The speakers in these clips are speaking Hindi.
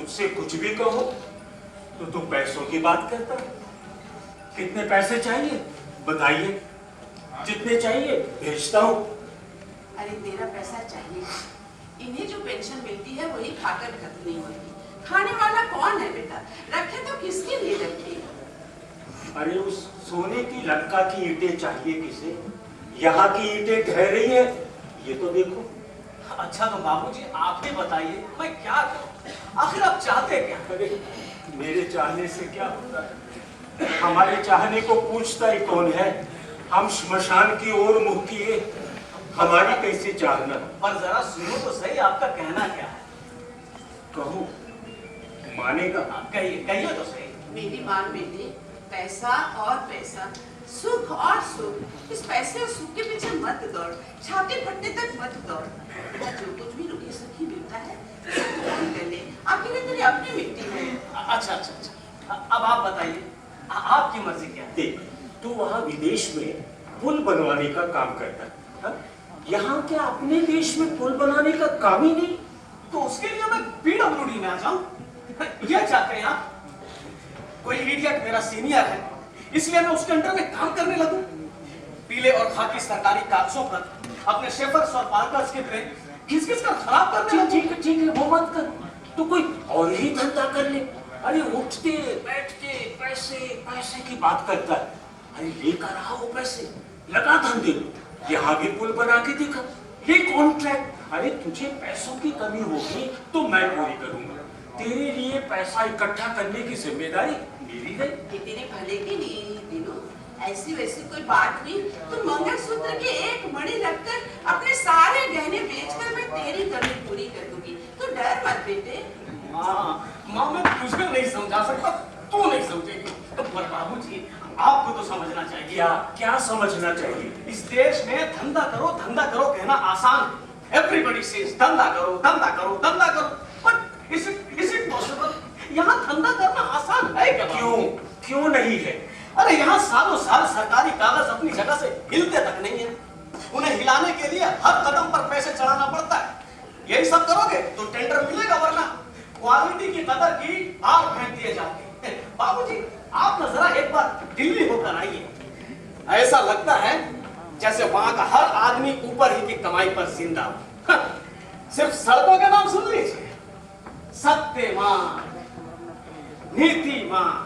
मुझसे कुछ भी कहो तो तुम पैसों की बात करता। कितने पैसे चाहिए बताइए, जितने चाहिए भेजता हूँ। अरे तेरा पैसा चाहिए, इन्हें जो पेंशन मिलती है वही खाकर खत्म नहीं होती। खाने वाला कौन है बेटा, रखे तो किसके लिए रखे। अरे उस सोने की लंका की ईंटें चाहिए किसे? यहाँ की ईंटें ढह रही है, ये तो देखो। अच्छा तो बाबूजी आप ही बताइए, मैं क्या करूं? आखिर आप चाहते क्या? अरे मेरे चाहने से क्या होता है? हमारे चाहने को पूछता ही कौन है? हम श्मशान की ओर मुंह किए, हमारी कैसे चाहना? पर जरा सुनो तो सही, आपका कहना क्या है? कहो, मानेगा? कहिए कहिए तो सही। मेरी मान बेटे, पैसा और पैसा, सुख और सुख। इस पैसे और सुख के पीछे मत दौड़, छाती फटने तक मत दौड़। बेटा जो कुछ भी रुके सुखी मिलता है कर ले, आखिर तेरी अपनी मिट्टी है। अच्छा अच्छा अच्छा, अब आप बताइए, आपकी मर्जी क्या है? देख, तू वहाँ विदेश में पुल बनवाने का काम करता है, हाँ? यहाँ क्या अपने देश में पुल बनाने का काम ही नहीं? तो उसके लिए मैं PWD में आ जाऊं? ये चाहते हैं आप? कोई इडियट मेरा सीनियर है, इसलिए मैं उसके अंडर में काम करने लगूं? पीले और खाकी सरकारी कागजों पर अपने शेफर्स और पार्कर्स के पेन घिस-घिस कर खराब करने लगूं? ठीक है, वो मत कर। तू कोई और ही धंधा कर ले। अरे उठते बैठते पैसे पैसे की बात करता है। अरे लेकर रहा वो पैसे, लगा धंधे में। यहाँ भी पुल बना के दिखा, ये कॉन्ट्रैक्ट। अरे तुझे पैसों की कमी होगी तो मैं पूरी करूंगा। तेरे लिए पैसा इकट्ठा करने की जिम्मेदारी मेरी है। ये तेरे भले के लिए ही दिनों, ऐसी वैसी कोई बात हुई तो मंगलसूत्र के एक मणि रखकर अपने सारे गहने बेचकर मैं तेरी कमी पूरी कर दूंगी। तू डर मत बेटे। माँ मैं तुझे नहीं समझा सकता, तू नहीं समझेगी। पर बाबूजी आपको तो समझना चाहिए। क्या समझना चाहिए? इस देश में धंधा करो कहना आसान है। एवरीबॉडी सेज धंधा करो धंधा करो धंधा करो, बट इज इट पॉसिबल? यहाँ धंधा करना आसान है क्या? क्यों नहीं है? अरे यहाँ सालों साल सरकारी कागज अपनी जगह से हिलते तक नहीं है। उन्हें हिलाने के लिए हर कदम पर पैसे चढ़ाना पड़ता है। यही सब करोगे तो टेंडर मिलेगा, वरना क्वालिटी की कदर की आग फेंक दिए जाते हैं। बाबूजी आप ना जरा एक बार दिल्ली होकर आइए, ऐसा लगता है जैसे वहां का हर आदमी ऊपर ही की कमाई पर जिंदा हो। सिर्फ सड़कों के नाम सुन लीजिए, सत्यवान, नीतिवान।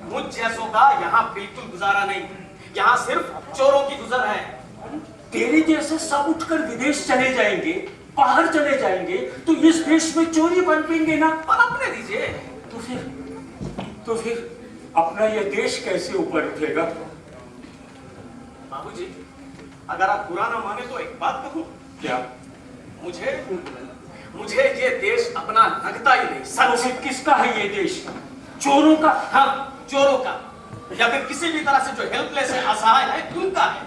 मुझ जैसों का यहाँ बिल्कुल गुजारा नहीं, यहाँ सिर्फ चोरों की गुजर है। तेरे जैसे सब उठकर विदेश चले जाएंगे, बाहर चले जाएंगे तो इस देश में चोरी बन पाएंगे ना। पनपने दीजिए। तो फिर अपना यह देश कैसे ऊपर उठेगा? बाबूजी अगर आप बुरा ना माने तो एक बात कहूं। क्या? मुझे ये देश अपना लगता ही नहीं। सच किसका है ये देश? चोरों का? हाँ, चोरों का, या फिर किसी भी तरह से जो हेल्पलेस है, असहाय है, उनका है।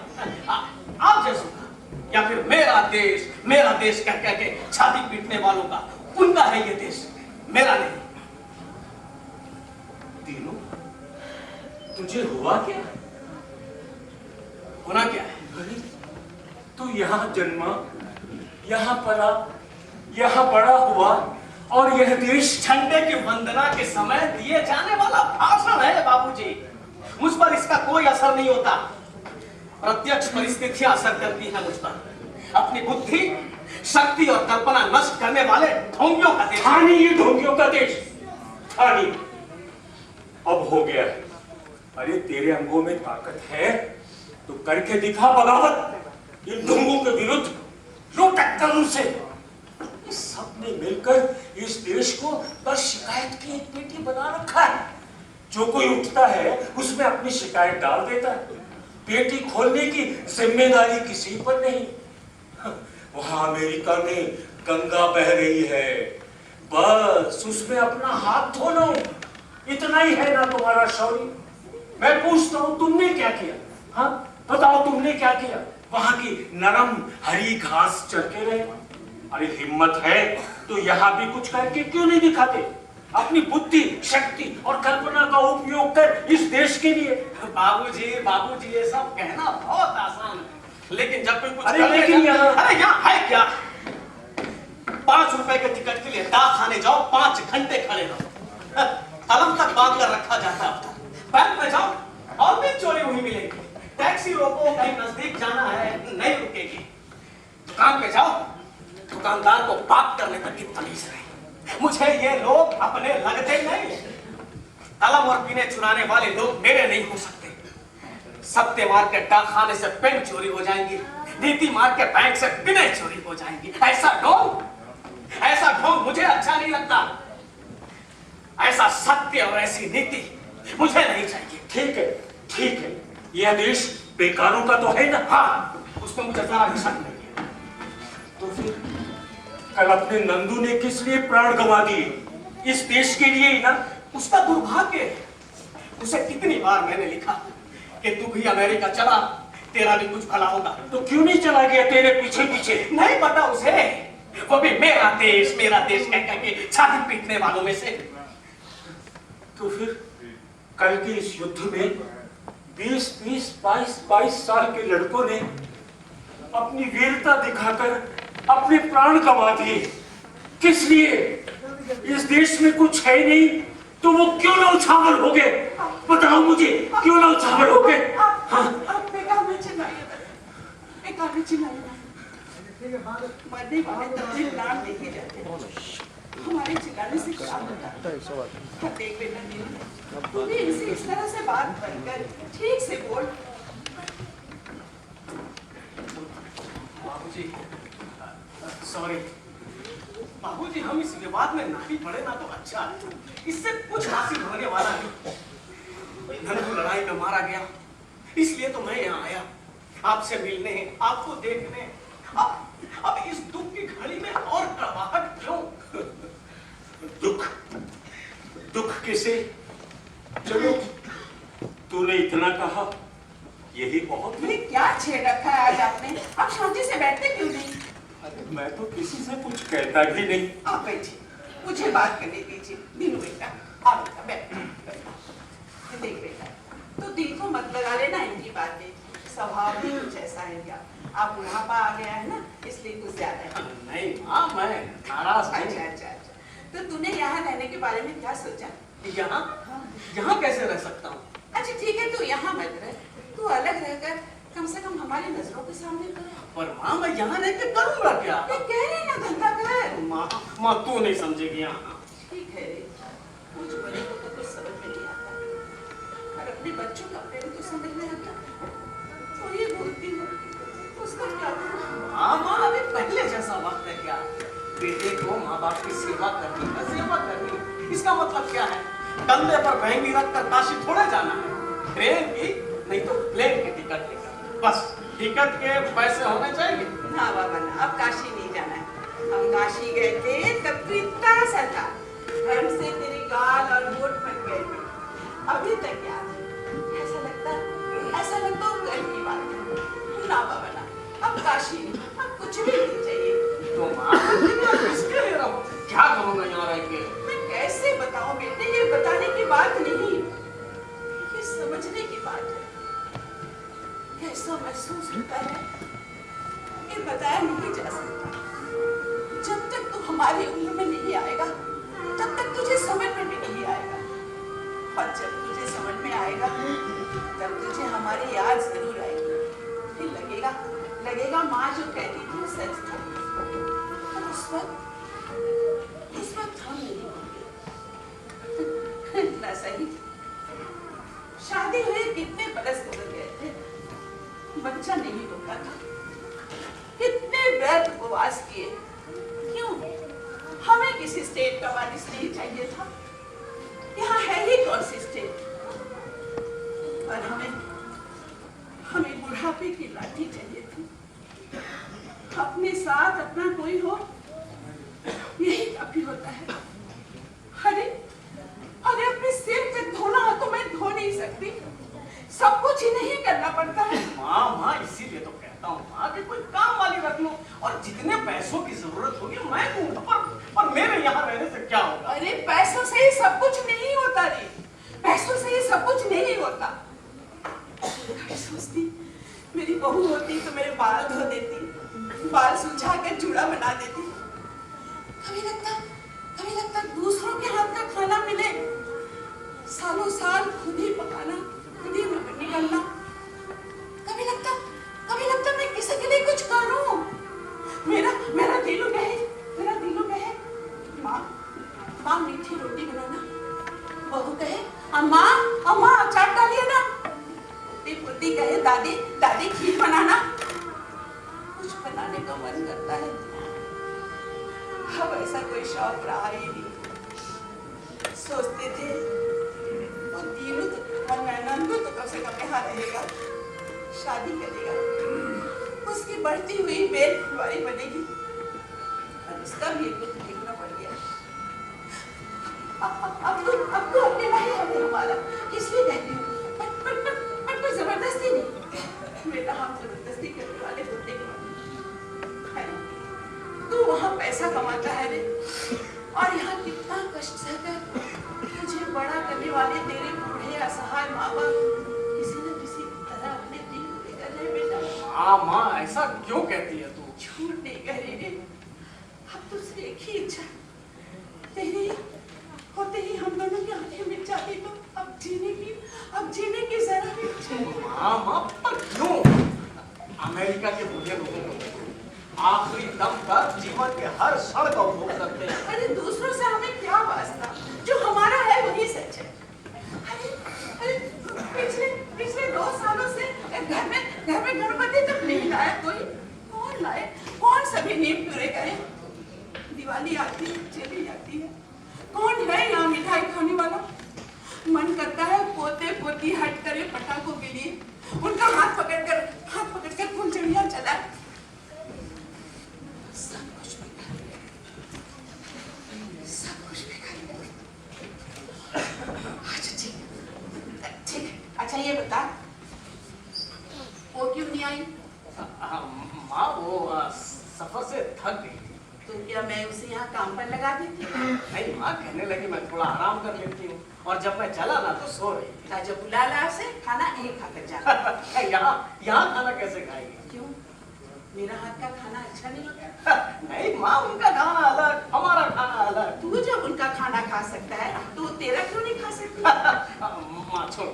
आप जैसों का, या फिर मेरा देश कह के छाती पीटने वालों का, उनका है ये देश, मेरा नहीं। तीनों, तुझे हुआ क्या? होना क्या है? अरे तू यहाँ जन्मा, यहाँ पला, यहाँ बड़ा हुआ, और यह देश झंडे की वंदना के समय दिए जाने वाला भाषण है बाबूजी। मुझ पर इसका कोई असर नहीं होता, प्रत्यक्ष परिस्थितियां असर करती हैं मुझ पर। अपनी बुद्धि, शक्ति और कल्पना नष्ट करने वाले ढोंगियों का देश। ये ढोंगियों का देश थानी अब हो गया है। अरे तेरे अंगों में ताकत है तो करके दिखा बगावत इन ढोंगों के विरुद्ध। लो टक्कर उनसे। सबने मिलकर इस देश को बस शिकायत की एक पेटी बना रखा है। जो कोई उठता है उसमें अपनी शिकायत डाल देता है। पेटी खोलने की जिम्मेदारी किसी पर नहीं। वहां अमेरिका में गंगा बह रही है, बस उसमें अपना हाथ धो लो, इतना ही है ना तुम्हारा शौर्य। मैं पूछता हूँ तुमने क्या किया? हाँ बताओ, तुमने क्या किया? वहां की नरम हरी घास चर के रहे। अरे हिम्मत है तो यहाँ भी कुछ करके क्यों नहीं दिखाते? अपनी बुद्धि, शक्ति और कल्पना का उपयोग कर इस देश के लिए। बाबूजी ये सब कहना बहुत आसान है, लेकिन जब कोई कुछ अरे लेकिन यहाँ है क्या? 5 रुपए के टिकट के लिए डाक खाने जाओ, 5 घंटे खड़े रहो, कलम तक बांध कर रखा जाता है। बैंक में जाओ और भी चोरी हुई मिलेगी। टैक्सी रोको, कहीं नजदीक जाना है, नहीं रुकेगी। दुकान पे जाओ, दुकानदार को बात करने तक की तमीज नहीं। मुझे ये लोग अपने लगते नहीं। कलम और पीने चुराने वाले लोग मेरे नहीं हो सकते। सत्ते मार के डाक खाने से पेन चोरी हो जाएंगी, नीति मार के बैंक से पिने चोरी हो जाएंगी। ऐसा ढोंग मुझे अच्छा नहीं लगता। ऐसा सत्य और ऐसी नीति मुझे नहीं चाहिए। ठीक है, यह देश बेकारों का तो है ना? हाँ, उसमें मुझे जरा भी शक नहीं है। तो फिर कल अपने नंदू ने किस लिए प्राण गंवा दिए? इस देश के लिए ही ना? उसका दुर्भाग्य है। उसे कितनी बार मैंने लिखा कि तू भी अमेरिका चला, तेरा भी कुछ भला होगा। तो क्यों नहीं चला गया तेरे पीछे पीछे? नहीं पता उसे, वो भी मेरा देश कह के छाती पीटने वालों में से। तो फिर कल के इस युद्ध में 20, 22 साल के लड़कों ने अपनी वीरता दिखाकर अपने प्राण गंवा दिए। किस लिए? इस देश में कुछ है नहीं तो वो क्यों ना उछावल हो गए? बताओ मुझे, क्यों ना उछावल हो गए? बेकार में चिल्लाइए। मरने वाले तब भी प्राण लेके जाते हैं। हमारे चिल्लाने से क्या होता है? देख बेटा नीलू, तू भी इनसे इस तरह से बात कर, ठीक से बोल। बाबूजी, सॉरी बाबूजी, हम इस विवाद में ना भी पड़े ना तो अच्छा है। इससे कुछ हासिल होने वाला नहीं। नंदू लड़ाई में मारा गया, इसलिए तो मैं यहाँ आया, आपसे मिलने, आपको देखने। अब इस दुख की घड़ी में और कड़वाहट क्यों? दुख किसे? चलो, तूने इतना कहा, यही बहुत है। ये क्या छेड़ रखा है आज आपने? आप शांति से बैठते क्यों नहीं? अरे मैं तो किसी से कुछ कहता भी नहीं। आप बैठिए, मुझे बात करने दीजिए। दीनू बेटा, आ बेटा बैठ। देख बेटा, तो दिल को मत लगा लेना इनकी बातें। स्वभाव भी कुछ ऐसा है क्या? आप बुढ़ापा आ गया है ना, इसलिए कुछ ज्यादा है। नहीं माँ, मैं नाराज नहीं। अच्छा। तो तूने यहाँ रहने के बारे में क्या सोचा? यहाँ कैसे रह सकता हूँ? अच्छा ठीक है, तू यहाँ मत रह, तू अलग रहकर कम से कम हमारी नजरों के सामने कर। पर माँ, मैं यहाँ रह के करूँगा क्या? कह रही ना, धंधा कर। माँ तू नहीं समझेगी यहाँ। ठीक है रे, मुझ बड़े को तो कुछ समझ में नहीं आता, और अपने बच्चों का प्रेम तो समझ में आता। तो ये बोलती हूँ, उसका क्या करूँ? माँ, अभी पहले जैसा वक्त है क्या? बेटे को माँ बाप की सेवा करनी है, सेवा करनी। इसका मतलब क्या है? कंधे पर महंगी रखकर काशी थोड़े जाना है। ट्रेन की नहीं तो प्लेन की टिकट लेकर, बस टिकट के पैसे होने चाहिए। ना बाबा ना, अब काशी नहीं जाना है। हम काशी गए थे तब तो इतना सा था, धर्म से तेरी गाल और होठ फट गए थे। अभी तक याद है। ऐसा लगता वो कल की बात है। ना बाबा ना, अब काशी नहीं, अब कुछ भी नहीं चाहिए। तो माँ, किसके लिए रहूं? क्या करूँगा यहाँ रह के? मैं कैसे बताऊं बेटे, ये बताने की बात नहीं, ये समझने की बात है। कैसा महसूस होता है, ये बताया नहीं जा सकता। जब तक तू हमारी उम्र में नहीं आएगा, तब तक तुझे समझ में भी नहीं आएगा। और जब तुझे समझ में आएगा, तब तुझे हमारी याद जरूर आएगी। फिर लगेगा माँ जो कहती थी वो सच था। और उस वक्त हम नहीं होंगे। ना सही, शादी हुए कितने बरस गुजर गए थे, बच्चा नहीं होता था। कितने व्रत उपवास किए, क्यों? हमें किसी स्टेट का वारिस नहीं चाहिए था। यहाँ है ही कौन सी स्टेट? पर हमें बुढ़ापे की लाठी चाहिए थी। अपने साथ अपना कोई हो, यही काफी होता है। अरे अपने सिर पे धोना हो तो मैं धो नहीं सकती, सब कुछ ही नहीं करना पड़ता है। माँ, इसीलिए तो कहता हूँ माँ कि कोई काम वाली रख लो, और जितने पैसों की जरूरत होगी मैं दूंगा। पर मेरे यहाँ रहने से क्या होगा? अरे पैसों से ही सब कुछ नहीं होता रे, पैसों से ही सब कुछ नहीं होता। सोचती मेरी बहू होती तो मेरे बाल धो देती, बाल सुलझा कर जूड़ा बना देती। कभी लगता कभी लगता दूसरों के हाथ का खाना मिले, सालों साल खुद ही पकाना, खुद ही निकलना। कभी लगता मैं किसी के लिए कुछ करूं। मेरा दिल कहे माँ मीठी रोटी बनाना, बहू कहे अम्मा अचार डालिए ना, पोती कहे दादी खीर बनाना। कुछ बनाने का मन करता है, अब ऐसा कोई शौक रहा ही नहीं। सोचते थे वो दीनू और नंदू तो कम से कम यहाँ रहेगा, शादी करेगा, उसकी बढ़ती हुई बेल फुलवारी बनेगी, और उसका भी कुछ देखना पड़ गया। अब तो अकेला ही है हमारा, इसलिए कहती हूँ, पर कोई जबरदस्ती नहीं। बेटा हम जबरदस्ती करने वाले होते हैं। तू वहाँ पैसा कमाता है रे, और यहाँ कितना कष्ट सहकर तुझे बड़ा करने वाले तेरे बूढ़े असहाय माँ बाप किसी न किसी तरह अपने दिल को लेकर रहे। बेटा माँ ऐसा क्यों कहती है तू? झूठ नहीं कह रही रे, अब तुझसे एक ही इच्छा, तेरी होते ही हम दोनों की आंखें मिट जाती तो अब जीने की जरा भी इच्छा नहीं। माँ पर क्यों? अमेरिका के बूढ़े लोगों को आखिरी दम तक जीवन के हर क्षण का उपभोग करते हैं। अरे दूसरों से हमें क्या वास्ता, जो हमारा है वही सच है। अरे पिछले 2 सालों से घर में गणपति तक नहीं लाया कोई। कौन लाए? कौन सभी नींव पूरे करे? दिवाली आती है, चली जाती है, कौन है यहाँ मिठाई खाने वाला? मन करता है पोते पोती हट करे पटाखों के लिए, उनका हाथ पकड़कर फुलझड़ियाँ चलाए। सब कुछ ठीक। अच्छा ये बता, वो क्यों नहीं आई? माँ वो सफर से थक गई थी। तो क्या मैं उसे यहाँ काम पर लगा देती? नहीं माँ, कहने लगी मैं थोड़ा आराम कर लेती हूँ, और जब मैं चला ना तो सो रही थी। ताजा बुला ला से खाना यही खाकर जा। यहाँ खाना कैसे खाएगी? क्यों? मेरा हाथ का खाना अच्छा नहीं होता? नहीं माँ, उनका खाना अलग, हमारा खाना अलग। तू जब उनका खाना खा सकता है तो तेरा क्यों नहीं खा सकती? माँ छोड़ो।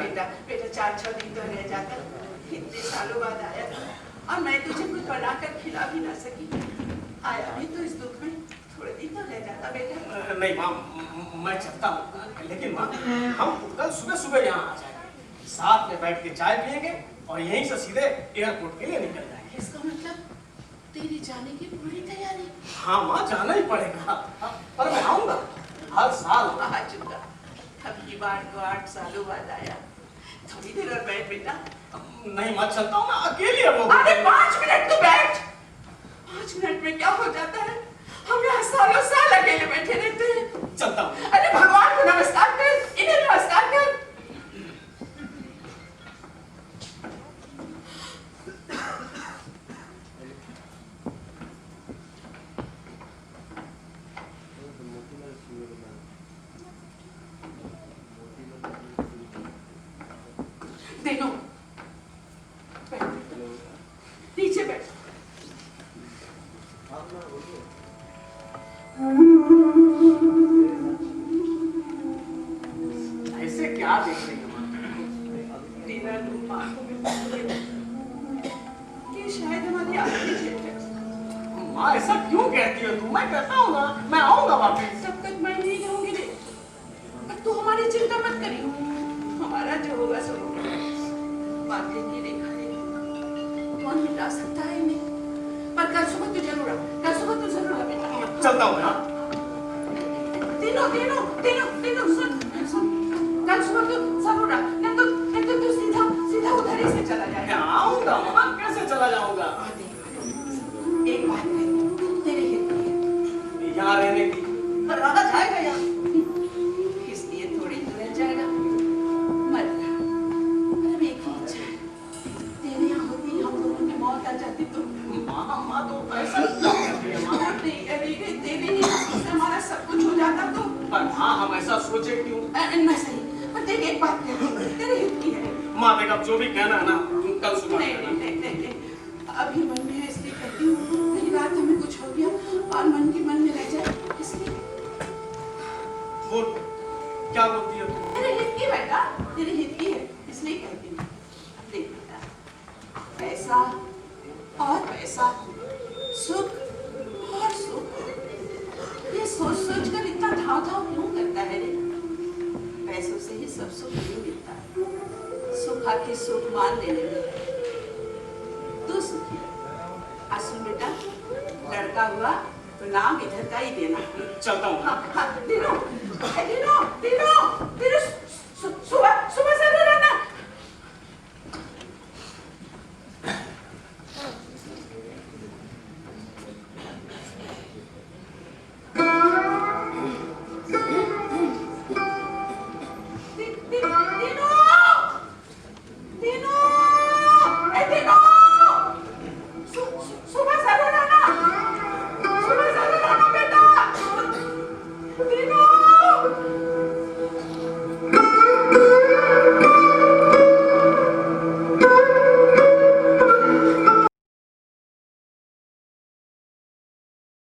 बेटा 4-6 दिन तो रह जाता, इतने सालों बाद आया था, और मैं तुझे कुछ बनाकर खिला भी ना सकी। आया भी तो इस दुख में थोड़े दिन तो रह जाता बेटा। नहीं माँ, मैं चलता हूँ, लेकिन माँ हम कल सुबह यहाँ आ जाएंगे, साथ में बैठ के चाय पियेंगे और यहीं से सीधे एयरपोर्ट के लिए निकल जाएंगे। इसका मतलब तेरी जाने की पूरी तैयारी? हाँ माँ, जाना ही पड़ेगा, पर मैं आऊंगा हर साल। आ चुका, अब की बार तो 8 सालों बाद आया। थोड़ी देर और बैठ बेटा। नहीं माँ, चलता हूँ मैं अकेली। अब अरे 5 मिनट तो बैठ। 5 मिनट में क्या हो जाता है? हम यहाँ सालों साल अकेले बैठे रहते हैं। चलता हूँ। अरे भगवान को नमस्कार कर, इन्हें नमस्कार कर। दिनू, नीचे बैठ। ऐसे क्या देख रही हो माँ? तेरा रूप आंखों में ये शायद हमारी आखिरी भेंट है। माँ ऐसा क्यों कहती हो तू? मैं कहता हूँ ना, मैं आऊंगा वापस। तब तक मैं नहीं रहूंगी रे। पर तू हमारी चिंता मत करियो, हमारा जो होगा सो होगा। बातें की रेखा है, कौन मिटा सकता है इन्हें? पर कल सुबह तू जरूर आ, कल सुबह तू जरूर आ बेटा। चलता हूँ हाँ। तीनों सुन, कल सुबह तू जरूर आ, नहीं तो तू सीधा उधर ही से चला जाएगा। आऊंगा माँ, कैसे चला जाऊंगा? एक बात है, तेरे हित में यहाँ रहने की पर रहा जाएगा यहाँ, इसलिए थोड़ी दूर रह जाएगा। मत कर, पर एक ही इच्छा है, तेरे यहाँ होती हम दोनों की मौत आ जाती तो। माँ तो ऐसा क्यों कहती है माँ? नहीं अरे तेरे ही से हमारा सब कुछ हो जाता तो। पर माँ हम ऐसा सोचे क्यों? मैं सही, पर तेरी एक बात कहती, तेरे हित की है। माँ देख, अब जो भी कहना है ना तुम कल सुबह नहीं, अभी मन में है इसलिए कहती हूँ, कहीं रात हमें कुछ हो गया और मन की मन में रह जाए, इसलिए सुख और सुख, ये सोच सोच कर इतना धाव धाव क्यों करता है रे? पैसों से ही सब सुख नहीं मिलता, सुख आके सुख मान लेने में तू सुखी। सुन बेटा, लड़का हुआ तो नाम इधर का ही देना। चलता हूँ। हाँ, हाँ, दिनो, दिनो, दिनो, दिनो,